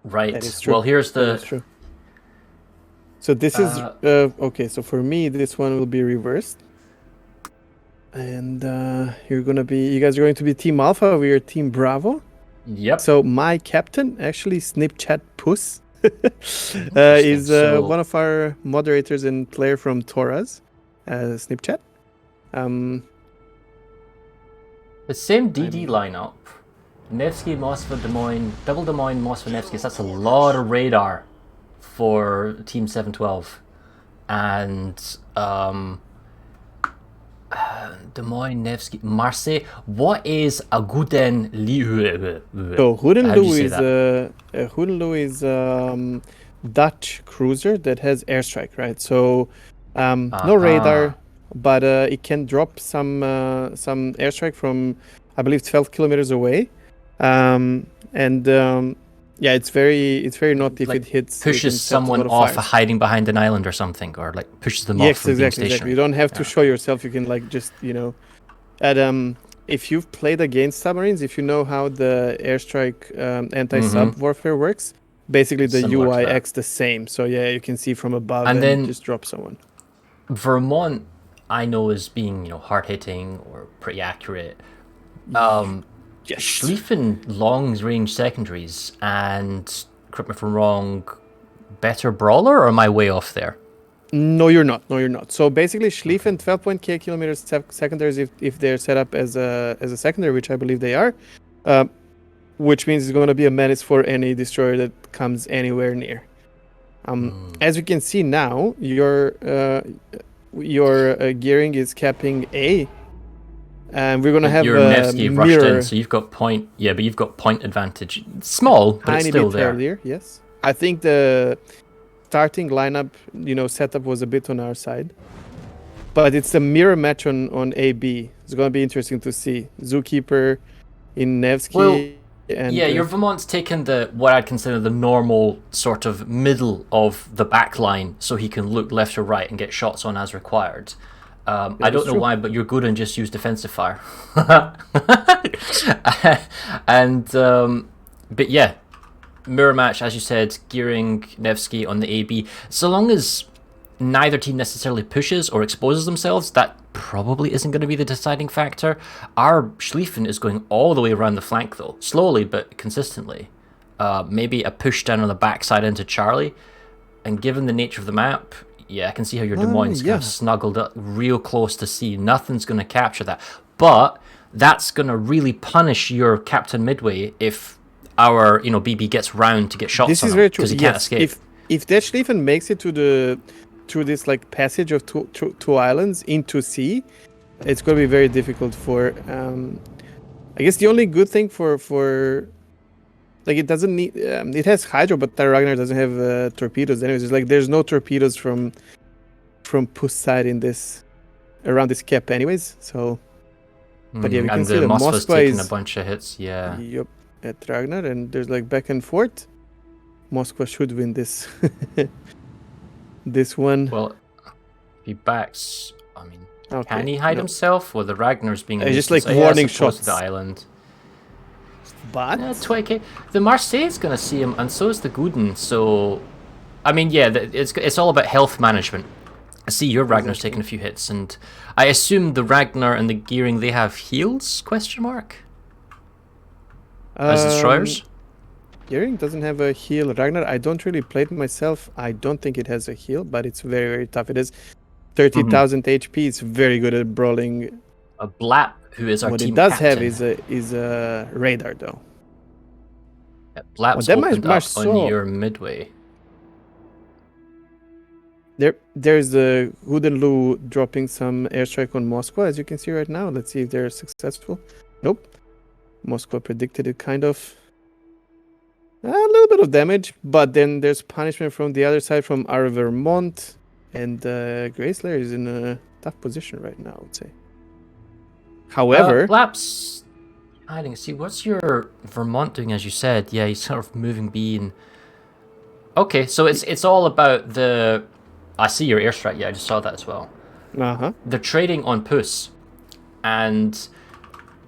That Right. is true. Well, here's That is the. true. So this is okay. So for me, this one will be reversed, and you guys are going to be Team Alpha. We are Team Bravo. Yep. So my captain, actually, Snipchat Puss, Interesting. is So one of our moderators and player from Tora's Snipchat. Um, the same DD I'm lineup. Nevsky, Moskva, Des Moines, double Des Moines, Moskva, Nevsky. That's a lot of radar for Team 712. And Des Moines, Nevsky, Marseille. What is a Guden Liu? So How do you Hoedenloe say is that? Dutch cruiser that has airstrike, right? So no Uh-huh. radar, but it can drop some airstrike from, I believe, 12 kilometers away. And yeah, it's very naughty if Like it hits. It pushes can set a someone lot of off fires. hiding behind an island or something, or like pushes them off Yes, from being exactly. You stationary. don't have to Yeah. show yourself. You can like just and if you've played against submarines, if you know how the airstrike Mm-hmm. anti-sub warfare works, basically the Similar to UI that. acts the same. So yeah, you can see from above And and then just drop someone. Vermont, I know as being hard hitting or pretty accurate. Yes. Schlieffen long range secondaries and correct me if I'm wrong, better brawler or am I way off there? No, you're not. No, you're not. So basically, Schlieffen 12.k kilometers secondaries if they're set up as a secondary, which I believe they are, uh, which means it's going to be a menace for any destroyer that comes anywhere near. As you can see now, your gearing is capping A, and we're gonna But have your a Nevsky rushed in, mirror so you've got point. Yeah, but you've got point advantage. Small, but it's tiny still bit there. earlier. Yes, I think the starting lineup, setup was a bit on our side, but it's a mirror match on AB. It's gonna be interesting to see Zookeeper in Well, Nevsky yeah, and your Vermont's taken the what I'd consider the normal sort of middle of the back line, so he can look left or right and get shots on as required. I that is don't know true. why, but you're good and just use defensive fire. and but yeah, mirror match as you said, gearing Nevsky on the AB. So long as neither team necessarily pushes or exposes themselves, that probably isn't going to be the deciding factor. Our Schlieffen is going all the way around the flank though, slowly but consistently. Maybe a push down on the backside into Charlie, and given the nature of the map, yeah, I can see how your Des Moines kind Yeah. of snuggled up real close to C. Nothing's going to capture that. But that's going to really punish your Captain Midway if our, BB gets round to get shots This on is him, very true. because he can't Yes, escape. if that Schlieffen makes it through this like passage of two islands into sea, it's going to be very difficult for. I guess the only good thing for like it doesn't need it has hydro, but Terra Ragnar doesn't have torpedoes. Anyways, it's like there's no torpedoes from Puss side in this around this cap. Anyways, so but yeah, we can And see the the Moskva's Moskva taken a is bunch of hits, yeah. yup at Ragnar, and there's like back and forth. Moskva should win this. This one. Well, if he backs, I mean, can Okay. he hide No. himself? Or the Ragnar's being a Just nuisance? like Oh, yeah, I warning suppose to the shots. island. But 20k. The Marseille's going to see him, and so is the Guden. So, I mean, yeah, it's all about health management. I see your Ragnar's exactly. taking a few hits, and I assume the Ragnar and the Gearing, they have heals? Question mark. As destroyers. Gearing doesn't have a heal. Ragnar, I don't really play it myself. I don't think it has a heal, but it's very, very tough. It is 30,000 HP. It's very good at brawling. A Blap, who is our What it team does captain. have is a radar, though. Yeah, Blap's that opened up on Marceau- your midway. There's the Hudenlu dropping some airstrike on Moscow, as you can see right now. Let's see if they're successful. Nope. Moscow predicted it kind of. A little bit of damage, but then there's punishment from the other side from our Vermont, and Grayslayer is in a tough position right now, I would say. However, Blap's hiding. See, what's your Vermont doing? As you said, yeah, he's sort of moving B and. Okay, so it's all about the. I see your airstrike. Yeah, I just saw that as well. uh-huh. They're trading on Puss, and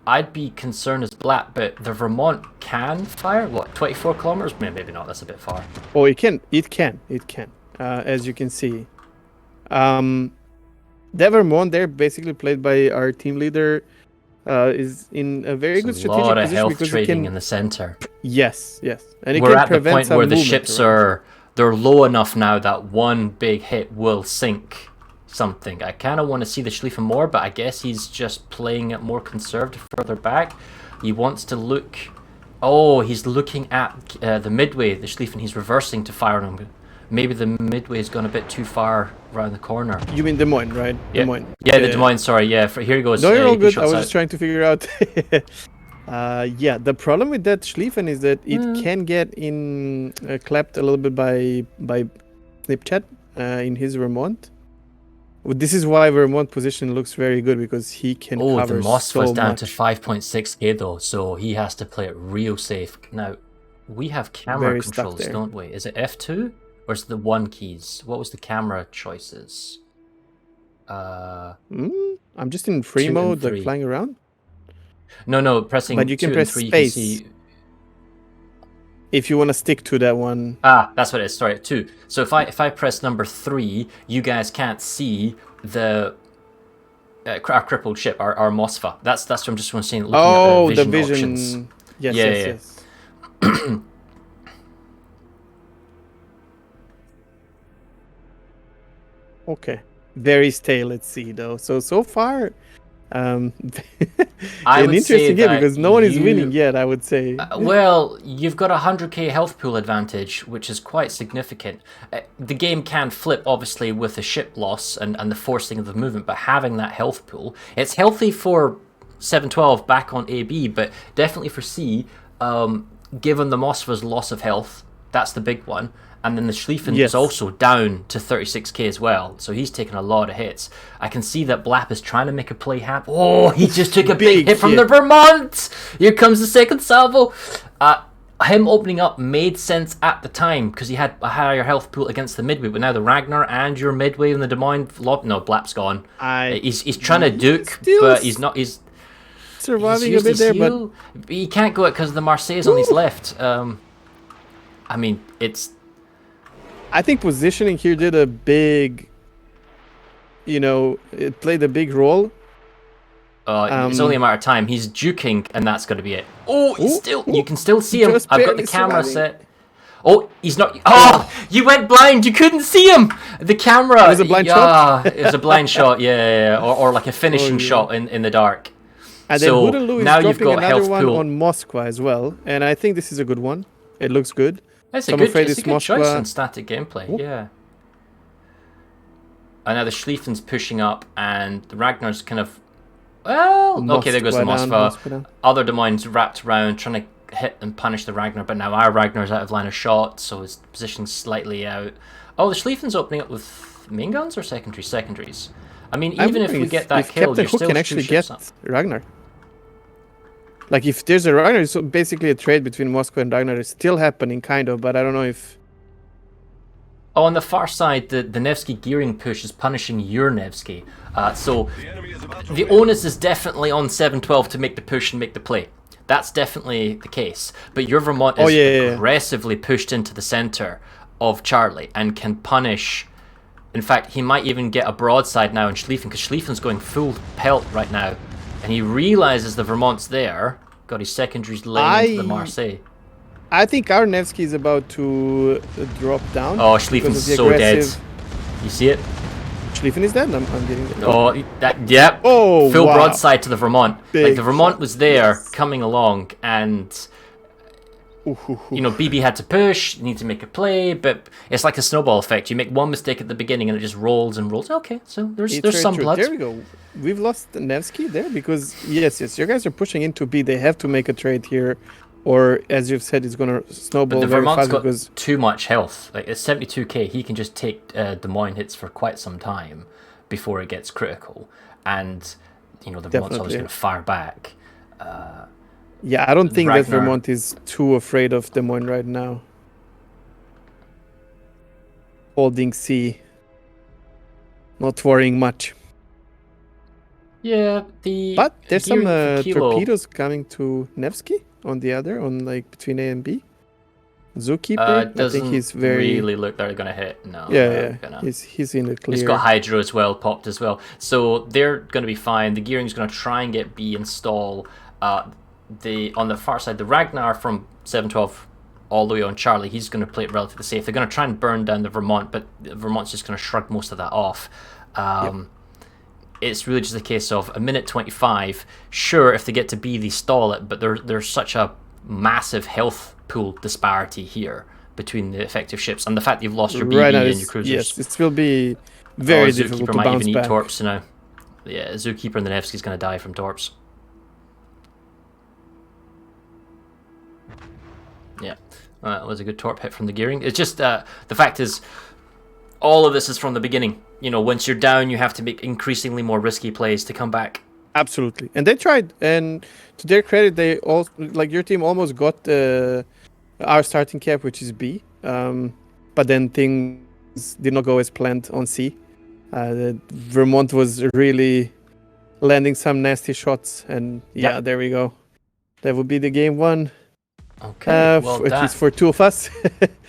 I'd be concerned as Black, but the Vermont can fire, what, 24 kilometers? Maybe not, that's a bit far. Oh, it can. As you can see. Vermont, they're basically played by our team leader, is in a very good There's a strategic lot of position health because it trading can. in the center. Yes, and it We're can at the prevent point some where the movement ships around. they're low enough now that one big hit will sink something. I kind of want to see the Schlieffen more, but I guess he's just playing it more conservative further back. He wants to look... Oh, he's looking at the midway, the Schlieffen. He's reversing to fire on him. Maybe the midway has gone a bit too far around the corner. You mean Des Moines, right? Yeah. Des Moines. Yeah, the Des Moines, sorry. Yeah, here he goes. No, you're all AP good. I was shots just out. trying to figure out. Yeah, the problem with that Schlieffen is that it can get in clapped a little bit by Snipchat in his Vermont. Well, this is why Vermont position looks very good, because he can cover the Moss so was down much. to 5.6k though, so he has to play it real safe. Now, we have camera Very stuck controls, there. don't we? Is it F2 or is it the 1 keys? What was the camera choices? I'm just in free 2 and mode, like 3. flying around. No, pressing But you can 2 press and 3, space. you can see... If you want to stick to that one. Ah, that's what it is. Sorry, 2. So if I press number 3, you guys can't see the our crippled ship, our Mosfa. That's what I'm just saying. Looking at the vision vision. options. Yes, Yeah, yes. Okay. Very stale, let's see though. So far, I an would say interesting game that because no one is winning yet, I would say. Well, you've got a 100k health pool advantage, which is quite significant. The game can flip, obviously, with the ship loss and the forcing of the movement, but having that health pool, it's healthy for 712 back on AB, but definitely for C, given the Mosfa's loss of health, that's the big one. And then the Schlieffen is also down to 36k as well, so he's taken a lot of hits. I can see that Blap is trying to make a play happen. Oh, he just took a big hit from the Vermont! Here comes the second salvo. Him opening up made sense at the time, because he had a higher health pool against the midway, but now the Ragnar and your midway in the Des Moines... No, Blap's gone. He's trying to duke, but he's not... He's surviving a bit there, but... He can't go it because the Marseille's on his left. I mean, it's... I think positioning here did a big, it played a big role. It's only a matter of time. He's duking, and that's going to be it. Oh, you can still see him. I've got the camera set. Oh, he's not. Oh, you went blind. You couldn't see him. The camera. It was a blind shot. It was a blind shot. Yeah. Or like a finishing shot in the dark. And then so Hoodaloo is now you've dropping got another health one pool on Moskva as well, and I think this is a good one. It looks good. It's So a I'm good, afraid it's a it's good choice Moskva. on static gameplay. Yeah. And now the Schlieffen's pushing up, and the Ragnar's kind of... Well, okay, there goes the Moskva. Other Des Moines wrapped around, trying to hit and punish the Ragnar, but now our Ragnar's out of line of shot, so his position's slightly out. Oh, the Schlieffen's opening up with main guns or secondaries? Secondaries. I mean, even if we get that kill, you're still can actually get Ragnar. Like, if there's a Ragnar, so basically a trade between Moscow and Ragnar is still happening, kind of, but I don't know if... Oh, on the far side, the Nevsky gearing push is punishing your Nevsky. So the onus is definitely on 712 to make the push and make the play. That's definitely the case. But your Vermont is aggressively pushed into the center of Charlie and can punish... In fact, he might even get a broadside now in Schlieffen, because Schlieffen's going full pelt right now. And he realizes the Vermont's there. Got his secondaries laying into the Marseille. I think our Nevsky is about to drop down. Oh, Schlieffen's so dead. You see it? Schlieffen is dead? I'm getting it. Oh, yep. Oh, full broadside to the Vermont. Big the Vermont was there, coming along, and... BB had to push, need to make a play, but it's like a snowball effect. You make one mistake at the beginning and it just rolls and rolls. Okay, so there's some blood. There we go. We've lost Nevsky there because, yes, your guys are pushing into B. They have to make a trade here, or as you've said, it's going to snowball very fast. Vermont's got too much health. Like, it's 72k. He can just take Des Moines hits for quite some time before it gets critical. And, the Vermont's always going to fire back. Yeah, I don't think that Vermont is too afraid of Des Moines right now. Holding C. Not worrying much. Yeah, the But there's some gearing for Kilo. torpedoes coming to Nevsky on the other, on like between A and B. Zookeeper, I think Doesn't he's very really look they're gonna hit. No, yeah, they're yeah. gonna. He's in the He's got clear. Hydro as well, popped as well. So they're going to be fine. The gearing's going to try and get B install. On the far side, the Ragnar from 712 all the way on Charlie, he's going to play it relatively safe. They're going to try and burn down the Vermont, but Vermont's just going to shrug most of that off. It's really just a case of a minute 25. Sure, if they get to B, they stall it, but there's such a massive health pool disparity here between the effective ships, and the fact that you've lost your BB Right now, and your cruisers. yes, it will be very difficult Zookeeper to might bounce even back. eat torps now. Yeah, Zookeeper and the Nevsky's going to die from torps. Yeah, that was a good torp hit from the gearing. It's just the fact is, all of this is from the beginning. You know, once you're down, you have to make increasingly more risky plays to come back. Absolutely, and they tried. And to their credit, they all like your team almost got our starting cap, which is B. But then things did not go as planned on C. Vermont was really landing some nasty shots, and yeah, there we go. That would be the game one. Okay, well, at least for two of us.